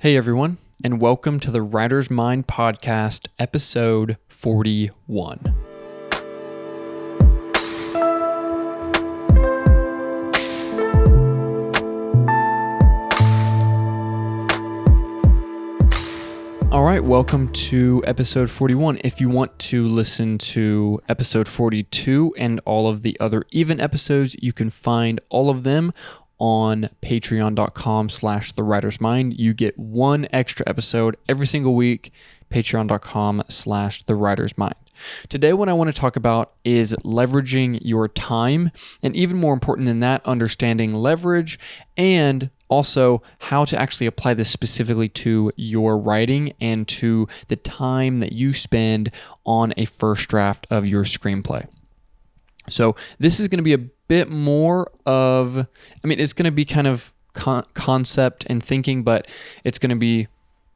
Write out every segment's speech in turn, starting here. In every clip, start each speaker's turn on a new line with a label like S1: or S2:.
S1: Hey everyone, and welcome to the Writer's Mind Podcast, episode 41. All right, welcome to episode 41. If you want to listen to episode 42 and all of the other even episodes, you can find all of them on patreon.com/thewritersmind. You get one extra episode every single week, patreon.com/thewritersmind. Today, what I want to talk about is leveraging your time, and even more important than that, understanding leverage and also how to actually apply this specifically to your writing and to the time that you spend on a first draft of your screenplay. So this is going to be a bit more of, it's going to be kind of concept and thinking, but it's going to be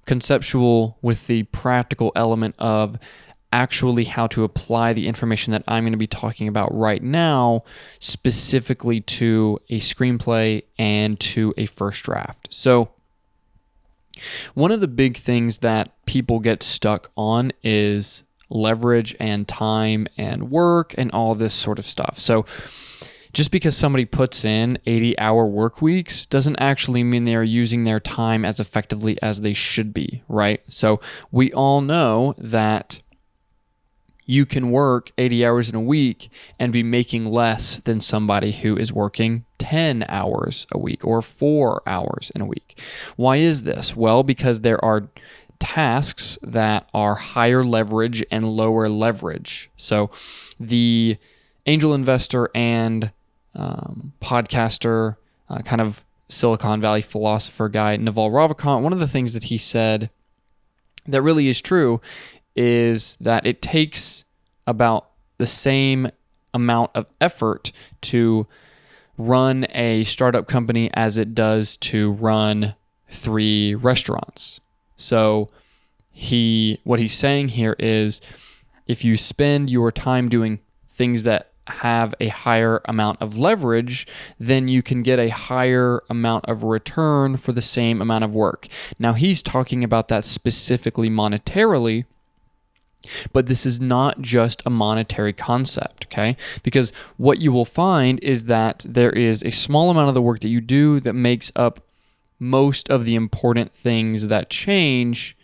S1: conceptual with the practical element of actually how to apply the information that I'm going to be talking about right now specifically to a screenplay and to a first draft. So one of the big things that people get stuck on is leverage and time and work and all this sort of stuff. So just because somebody puts in 80-hour work weeks doesn't actually mean they are using their time as effectively as they should be, right? So we all know that you can work 80 hours in a week and be making less than somebody who is working 10 hours a week or 4 hours in a week. Why is this? Well, because there are tasks that are higher leverage and lower leverage. So the angel investor and podcaster, kind of Silicon Valley philosopher guy, Naval Ravikant, one of the things that he said that really is true is that it takes about the same amount of effort to run a startup company as it does to run 3 restaurants. So what he's saying here is if you spend your time doing things that have a higher amount of leverage, then you can get a higher amount of return for the same amount of work. Now he's talking about that specifically monetarily, but this is not just a monetary concept, okay? Because what you will find is that there is a small amount of the work that you do that makes up most of the important things that change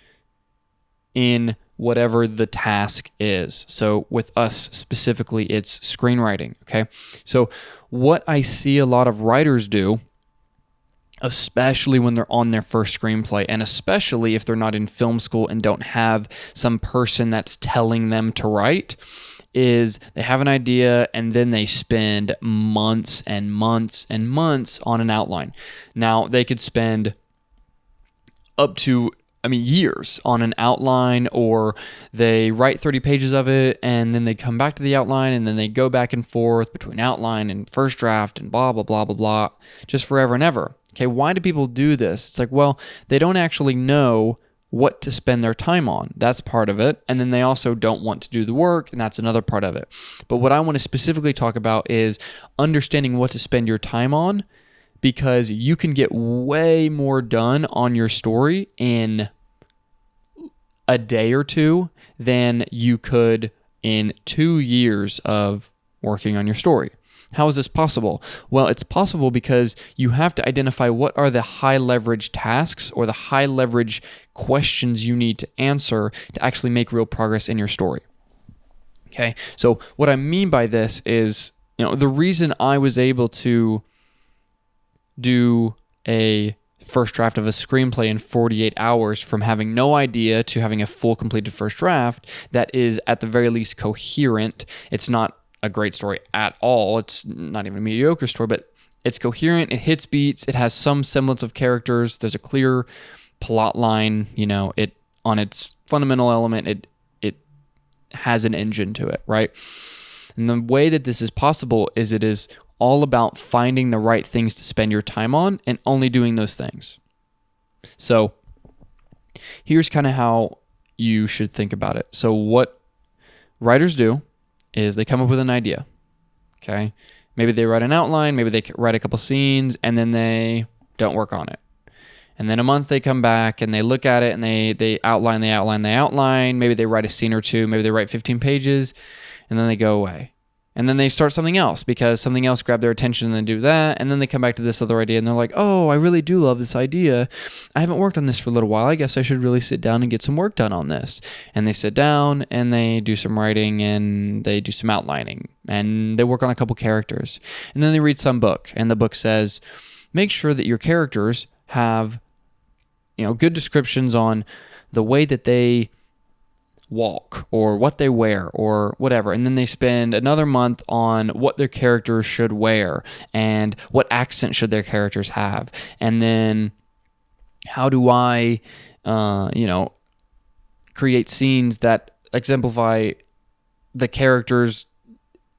S1: in whatever the task is. So with us specifically, it's screenwriting, okay? So what I see a lot of writers do, especially when they're on their first screenplay, and especially if they're not in film school and don't have some person that's telling them to write, is they have an idea and then they spend months and months and months on an outline. Now, they could spend up to years on an outline, or they write 30 pages of it and then they come back to the outline and then they go back and forth between outline and first draft and blah, blah, blah, blah, blah, just forever and ever. Okay, why do people do this? It's like, well, they don't actually know what to spend their time on. That's part of it. And then they also don't want to do the work, and that's another part of it. But what I want to specifically talk about is understanding what to spend your time on, because you can get way more done on your story in a day or two than you could in 2 years of working on your story. How is this possible? Well, it's possible because you have to identify what are the high leverage tasks or the high leverage questions you need to answer to actually make real progress in your story. Okay, so what I mean by this is, the reason I was able to do a first draft of a screenplay in 48 hours from having no idea to having a full completed first draft that is at the very least coherent. It's not a great story at all. It's not even a mediocre story, but it's coherent. It hits beats. It has some semblance of characters. There's a clear plot line. It on its fundamental element, it has an engine to it, right? And the way that this is possible is it is all about finding the right things to spend your time on and only doing those things. So here's kind of how you should think about it. So what writers do is they come up with an idea, okay? Maybe they write an outline, maybe they write a couple scenes, and then they don't work on it. And then a month they come back and they look at it and they outline. Maybe they write a scene or two. Maybe they write 15 pages and then they go away. And then they start something else because something else grabbed their attention and then do that. And then they come back to this other idea and they're like, oh, I really do love this idea. I haven't worked on this for a little while. I guess I should really sit down and get some work done on this. And they sit down and they do some writing and they do some outlining and they work on a couple characters. And then they read some book and the book says, make sure that your characters have, good descriptions on the way that they walk or what they wear or whatever. And then they spend another month on what their characters should wear and what accent should their characters have. And then how do I, create scenes that exemplify the characters'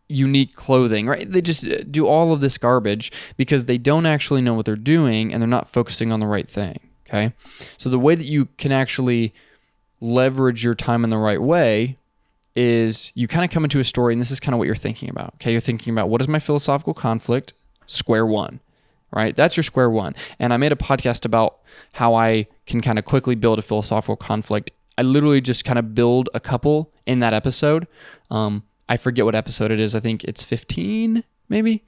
S1: unique clothing, right? They just do all of this garbage because they don't actually know what they're doing and they're not focusing on the right thing, okay? So the way that you can actually leverage your time in the right way is you kind of come into a story, and this is kind of what you're thinking about, okay? You're thinking about, what is my philosophical conflict? Square one, right? That's your square one. And I made a podcast about how I can kind of quickly build a philosophical conflict. I literally just kind of build a couple in that episode. I forget what episode it is. I think it's 15, maybe.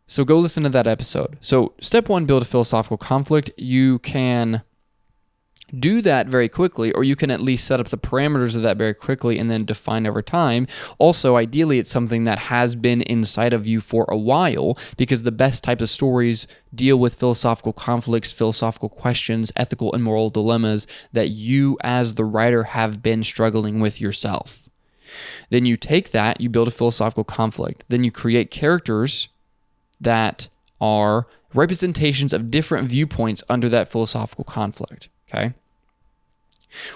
S1: So go listen to that episode. So step one, build a philosophical conflict. You can do that very quickly, or you can at least set up the parameters of that very quickly and then define over time. Also, ideally, it's something that has been inside of you for a while, because the best types of stories deal with philosophical conflicts, philosophical questions, ethical and moral dilemmas that you as the writer have been struggling with yourself. Then you take that, you build a philosophical conflict. Then you create characters that are representations of different viewpoints under that philosophical conflict. Okay.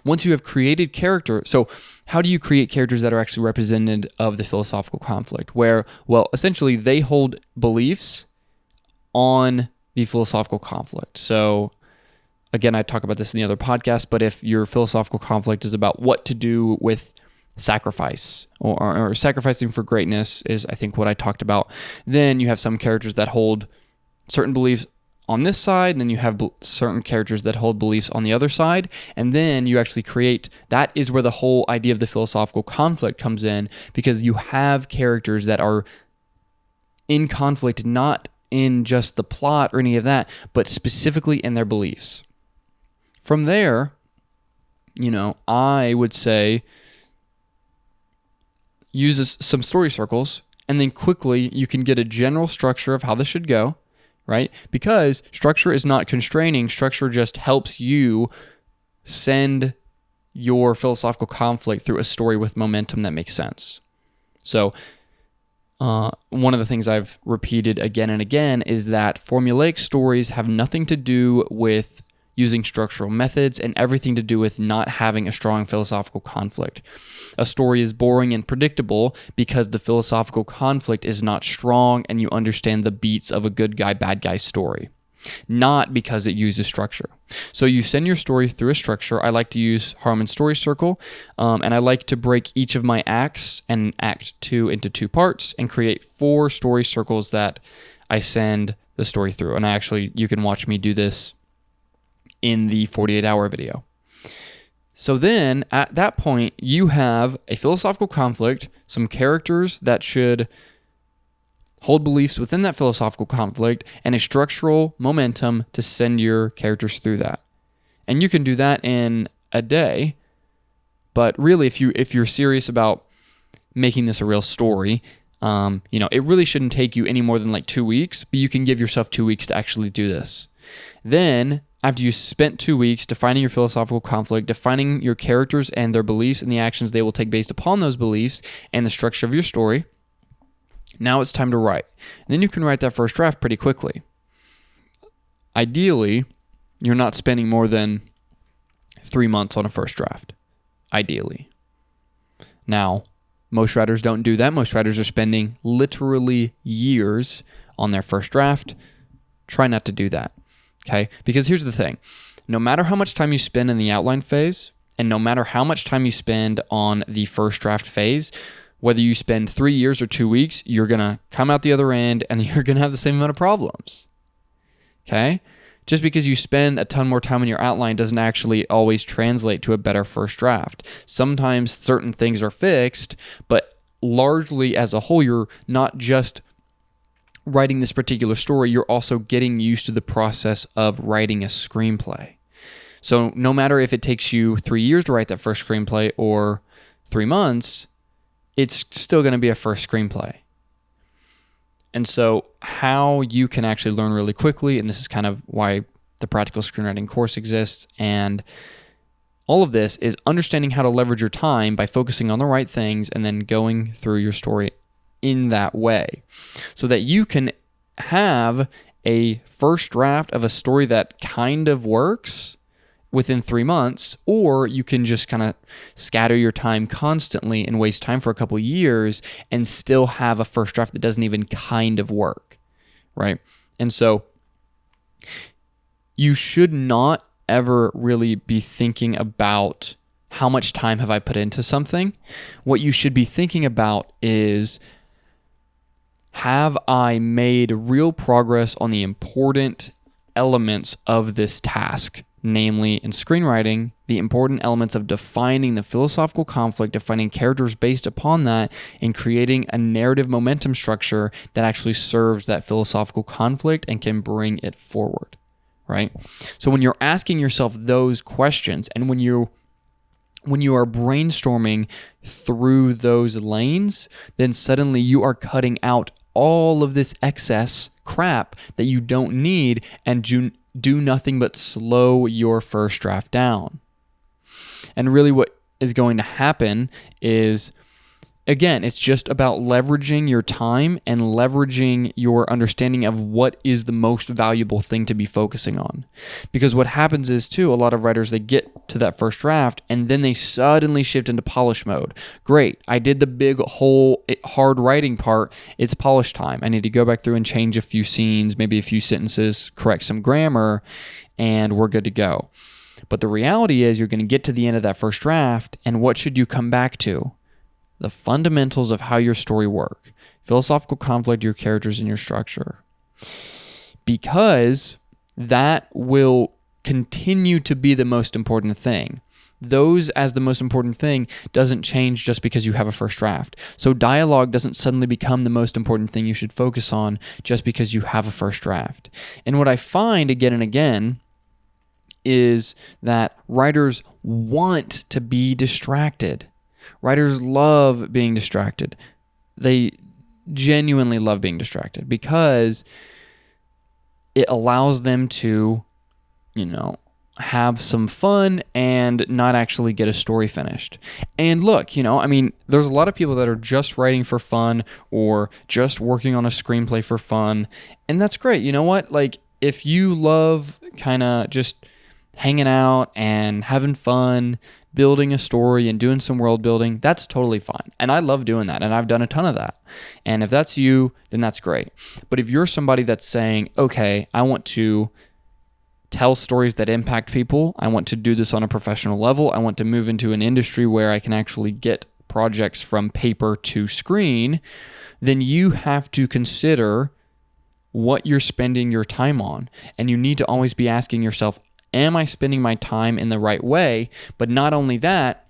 S1: Once you have created character, so how do you create characters that are actually representative of the philosophical conflict? Where, well, essentially they hold beliefs on the philosophical conflict. So again, I talk about this in the other podcast, but if your philosophical conflict is about what to do with sacrifice or sacrificing for greatness is, I think, what I talked about, then you have some characters that hold certain beliefs on this side, and then you have certain characters that hold beliefs on the other side, and then you actually create, that is where the whole idea of the philosophical conflict comes in, because you have characters that are in conflict, not in just the plot or any of that, but specifically in their beliefs. From there, I would say use some story circles, and then quickly you can get a general structure of how this should go, right? Because structure is not constraining. Structure just helps you send your philosophical conflict through a story with momentum that makes sense. So one of the things I've repeated again and again is that formulaic stories have nothing to do with using structural methods and everything to do with not having a strong philosophical conflict. A story is boring and predictable because the philosophical conflict is not strong and you understand the beats of a good guy, bad guy story, not because it uses structure. So you send your story through a structure. I like to use Harmon's story circle, and I like to break each of my acts and act 2 into 2 parts and create 4 story circles that I send the story through. And you can watch me do this in the 48-hour video. So then at that point, you have a philosophical conflict, some characters that should hold beliefs within that philosophical conflict, and a structural momentum to send your characters through that. And you can do that in a day, but really if you're serious about making this a real story, it really shouldn't take you any more than like 2 weeks, but you can give yourself 2 weeks to actually do this. Then, after you spent 2 weeks defining your philosophical conflict, defining your characters and their beliefs and the actions they will take based upon those beliefs and the structure of your story, now it's time to write. And then you can write that first draft pretty quickly. Ideally, you're not spending more than 3 months on a first draft. Ideally. Now, most writers don't do that. Most writers are spending literally years on their first draft. Try not to do that. Okay, because here's the thing. No matter how much time you spend in the outline phase, and no matter how much time you spend on the first draft phase, whether you spend 3 years or 2 weeks, you're going to come out the other end and you're going to have the same amount of problems. Okay? just because you spend a ton more time on your outline doesn't actually always translate to a better first draft. Sometimes certain things are fixed, but largely as a whole, you're not just writing this particular story, you're also getting used to the process of writing a screenplay. So no matter if it takes you 3 years to write that first screenplay or 3 months, it's still going to be a first screenplay. And so how you can actually learn really quickly, and this is kind of why the practical screenwriting course exists, and all of this is understanding how to leverage your time by focusing on the right things and then going through your story in that way so that you can have a first draft of a story that kind of works within 3 months, or you can just kind of scatter your time constantly and waste time for a couple years and still have a first draft that doesn't even kind of work, right? And so you should not ever really be thinking about how much time have I put into something. What you should be thinking about is, have I made real progress on the important elements of this task? Namely, in screenwriting, the important elements of defining the philosophical conflict, defining characters based upon that, and creating a narrative momentum structure that actually serves that philosophical conflict and can bring it forward, right? So when you're asking yourself those questions, and when you are brainstorming through those lanes, then suddenly you are cutting out all of this excess crap that you don't need and do nothing but slow your first draft down. And really what is going to happen is, again, it's just about leveraging your time and leveraging your understanding of what is the most valuable thing to be focusing on. Because what happens is, too, a lot of writers, they get to that first draft and then they suddenly shift into polish mode. Great, I did the big whole hard writing part. It's polish time. I need to go back through and change a few scenes, maybe a few sentences, correct some grammar, and we're good to go. But the reality is you're going to get to the end of that first draft, and what should you come back to? The fundamentals of how your story work, philosophical conflict, your characters, and your structure. Because that will continue to be the most important thing. Those as the most important thing doesn't change just because you have a first draft. So dialogue doesn't suddenly become the most important thing you should focus on just because you have a first draft. And what I find again and again is that writers want to be distracted. Writers love being distracted. They genuinely love being distracted because it allows them to, have some fun and not actually get a story finished. And look, there's a lot of people that are just writing for fun or just working on a screenplay for fun. And that's great. You know what? Like, if you love kind of just hanging out and having fun, building a story and doing some world building, that's totally fine. And I love doing that, and I've done a ton of that. And if that's you, then that's great. But if you're somebody that's saying, okay, I want to tell stories that impact people, I want to do this on a professional level, I want to move into an industry where I can actually get projects from paper to screen, then you have to consider what you're spending your time on. And you need to always be asking yourself, am I spending my time in the right way? But not only that,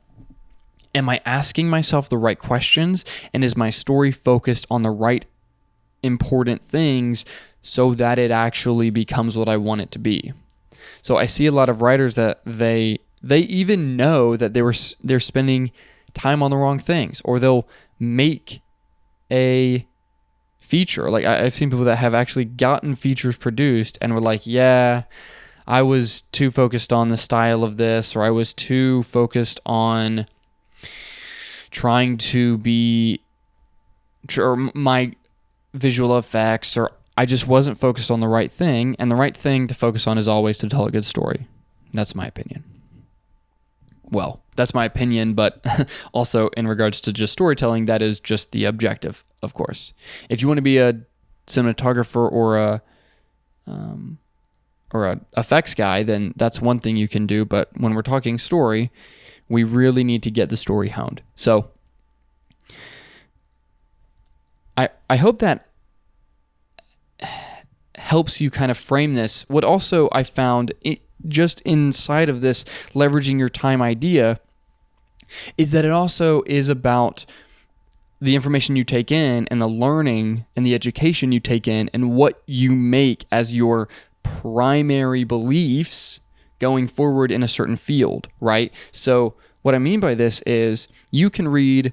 S1: am I asking myself the right questions? And is my story focused on the right important things so that it actually becomes what I want it to be? So I see a lot of writers that they even know that they're spending time on the wrong things, or they'll make a feature. Like I've seen people that have actually gotten features produced and were like, yeah, I was too focused on the style of this, or I was too focused on trying to be, or my visual effects, or I just wasn't focused on the right thing. And the right thing to focus on is always to tell a good story. That's my opinion. Well, that's my opinion, but also in regards to just storytelling, that is just the objective, of course. If you want to be a cinematographer or a effects guy, then that's one thing you can do. But when we're talking story, we really need to get the story honed. So I hope that helps you kind of frame this. What also I found just inside of this leveraging your time idea is that it also is about the information you take in and the learning and the education you take in and what you make as your primary beliefs going forward in a certain field, right? So what I mean by this is you can read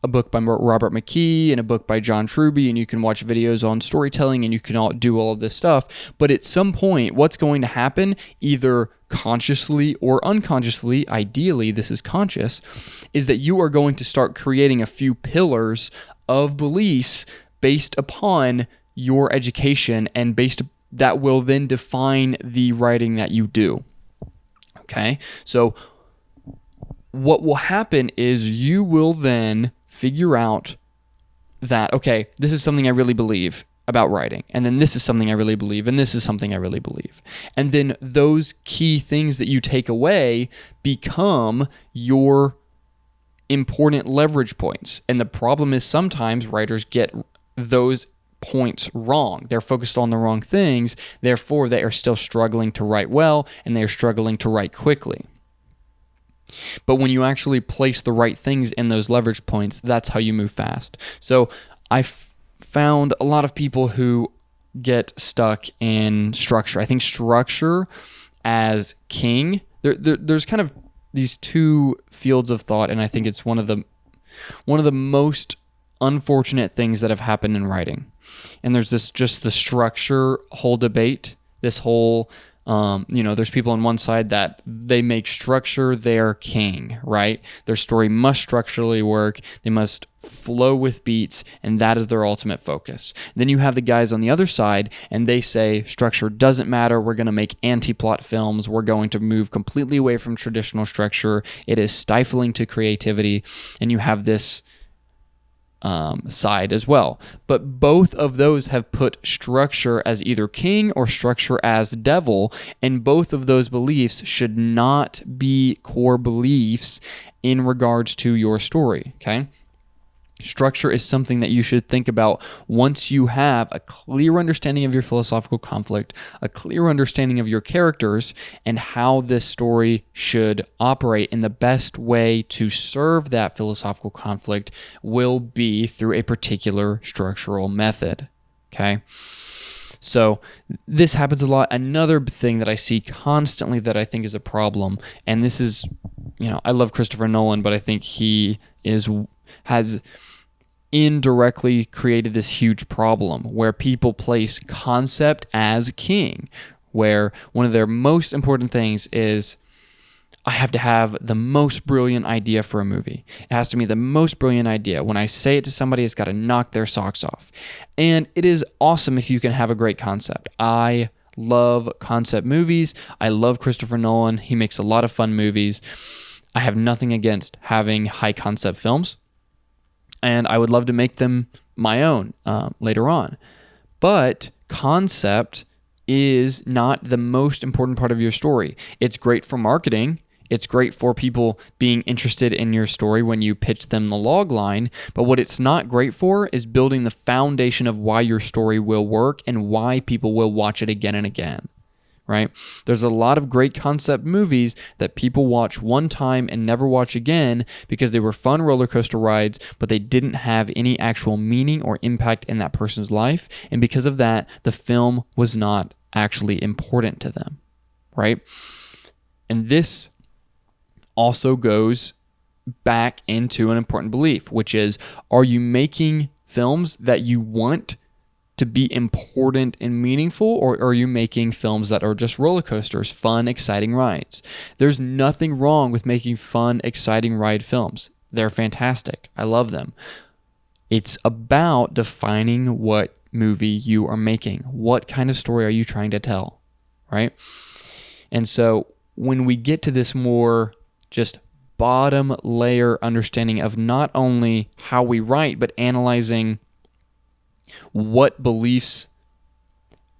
S1: a book by Robert McKee and a book by John Truby, and you can watch videos on storytelling, and you can do all of this stuff. But at some point, what's going to happen, either consciously or unconsciously, ideally this is conscious, is that you are going to start creating a few pillars of beliefs based upon your education, and that will then define the writing that you do. Okay? So what will happen is you will then figure out that, okay, this is something I really believe about writing, and then this is something I really believe, and this is something I really believe. And then those key things that you take away become your important leverage points. And the problem is sometimes writers get those points wrong. They're focused on the wrong things, therefore they are still struggling to write well, and they're struggling to write quickly. But when you actually place the right things in those leverage points, that's how you move fast. So I found a lot of people who get stuck in structure. I think structure as king, there's kind of these two fields of thought, and I think it's one of the most unfortunate things that have happened in writing. And there's just the structure whole debate, this whole there's people on one side that they make structure their king, right? Their story must structurally work. They must flow with beats, and that is their ultimate focus. Then you have the guys on the other side, and they say structure doesn't matter. We're going to make anti-plot films. We're going to move completely away from traditional structure. It is stifling to creativity. And you have this side as well. But both of those have put structure as either king or structure as devil, and both of those beliefs should not be core beliefs in regards to your story, okay? Structure is something that you should think about once you have a clear understanding of your philosophical conflict, a clear understanding of your characters, and how this story should operate. And the best way to serve that philosophical conflict will be through a particular structural method. Okay? So this happens a lot. Another thing that I see constantly that I think is a problem, and this is, I love Christopher Nolan, but I think he has indirectly created this huge problem where people place concept as king, where one of their most important things is, I have to have the most brilliant idea for a movie. It has to be the most brilliant idea. When I say it to somebody, it's got to knock their socks off. And it is awesome if you can have a great concept. I love concept movies. I love Christopher Nolan. He makes a lot of fun movies. I have nothing against having high concept films, and I would love to make them my own later on. But concept is not the most important part of your story. It's great for marketing. It's great for people being interested in your story when you pitch them the log line. But what it's not great for is building the foundation of why your story will work and why people will watch it again and again. Right? There's a lot of great concept movies that people watch one time and never watch again because they were fun roller coaster rides, but they didn't have any actual meaning or impact in that person's life. And because of that, the film was not actually important to them. Right? And this also goes back into an important belief, which is, are you making films that you want to be important and meaningful, or are you making films that are just roller coasters, fun, exciting rides? There's nothing wrong with making fun, exciting ride films. They're fantastic. I love them. It's about defining what movie you are making. What kind of story are you trying to tell, right? And so when we get to this more just bottom layer understanding of not only how we write, but analyzing what beliefs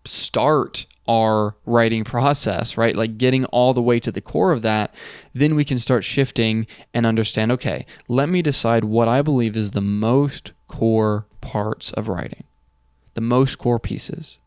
S1: start our writing process, right? Like getting all the way to the core of that, then we can start shifting and understand, okay, let me decide what I believe is the most core parts of writing, the most core pieces.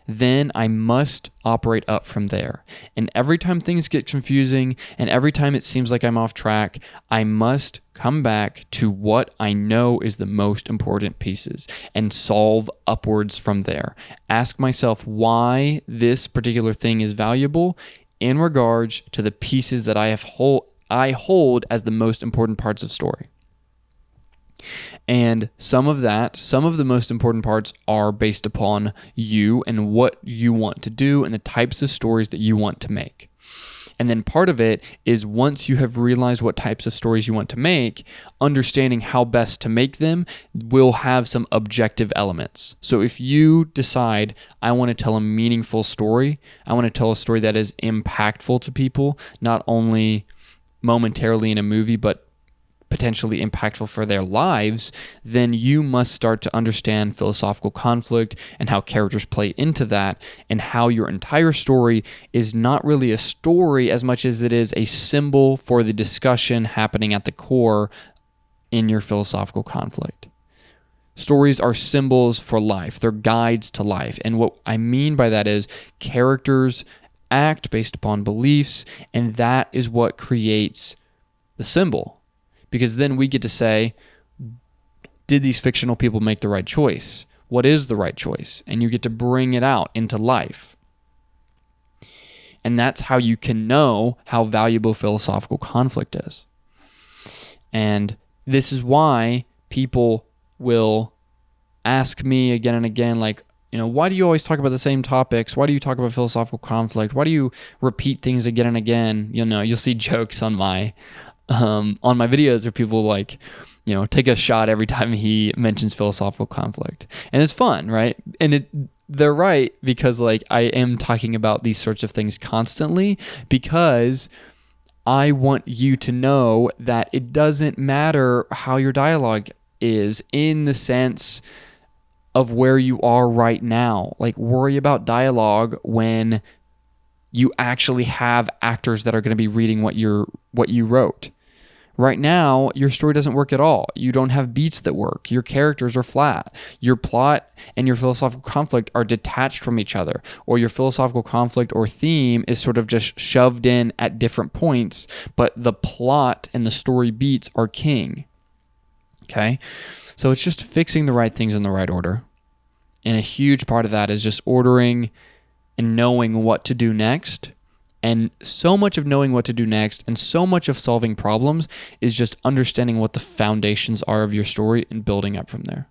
S1: then I must operate up from there. And every time things get confusing and every time it seems like I'm off track, I must come back to what I know is the most important pieces and solve upwards from there. Ask myself why this particular thing is valuable in regards to the pieces that I hold as the most important parts of story. And some of the most important parts are based upon you and what you want to do and the types of stories that you want to make. And then part of it is once you have realized what types of stories you want to make, understanding how best to make them will have some objective elements. So if you decide, I want to tell a meaningful story, I want to tell a story that is impactful to people, not only momentarily in a movie, but potentially impactful for their lives, then you must start to understand philosophical conflict and how characters play into that, and how your entire story is not really a story as much as it is a symbol for the discussion happening at the core in your philosophical conflict. Stories are symbols for life. They're guides to life. And what I mean by that is characters act based upon beliefs, and that is what creates the symbol. Because then we get to say, did these fictional people make the right choice? What is the right choice? And you get to bring it out into life. And that's how you can know how valuable philosophical conflict is. And this is why people will ask me again and again, like, why do you always talk about the same topics? Why do you talk about philosophical conflict? Why do you repeat things again and again? You'll see jokes on my videos where people take a shot every time he mentions philosophical conflict. And it's fun, right? And they're right, because I am talking about these sorts of things constantly, because I want you to know that it doesn't matter how your dialogue is in the sense of where you are right now. Worry about dialogue when you actually have actors that are going to be reading what you wrote. Right now, your story doesn't work at all. You don't have beats that work. Your characters are flat. Your plot and your philosophical conflict are detached from each other, or your philosophical conflict or theme is sort of just shoved in at different points, but the plot and the story beats are king. Okay? So it's just fixing the right things in the right order. And a huge part of that is just ordering and knowing what to do next. And so much of knowing what to do next and so much of solving problems is just understanding what the foundations are of your story and building up from there.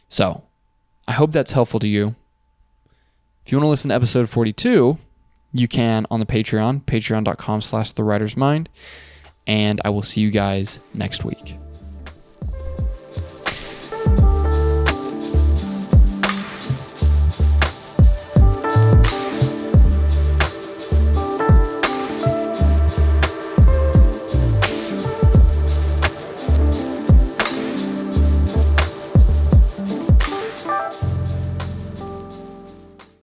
S1: So, I hope that's helpful to you. If you want to listen to episode 42, you can on the Patreon, patreon.com/thewritersmind. And I will see you guys next week.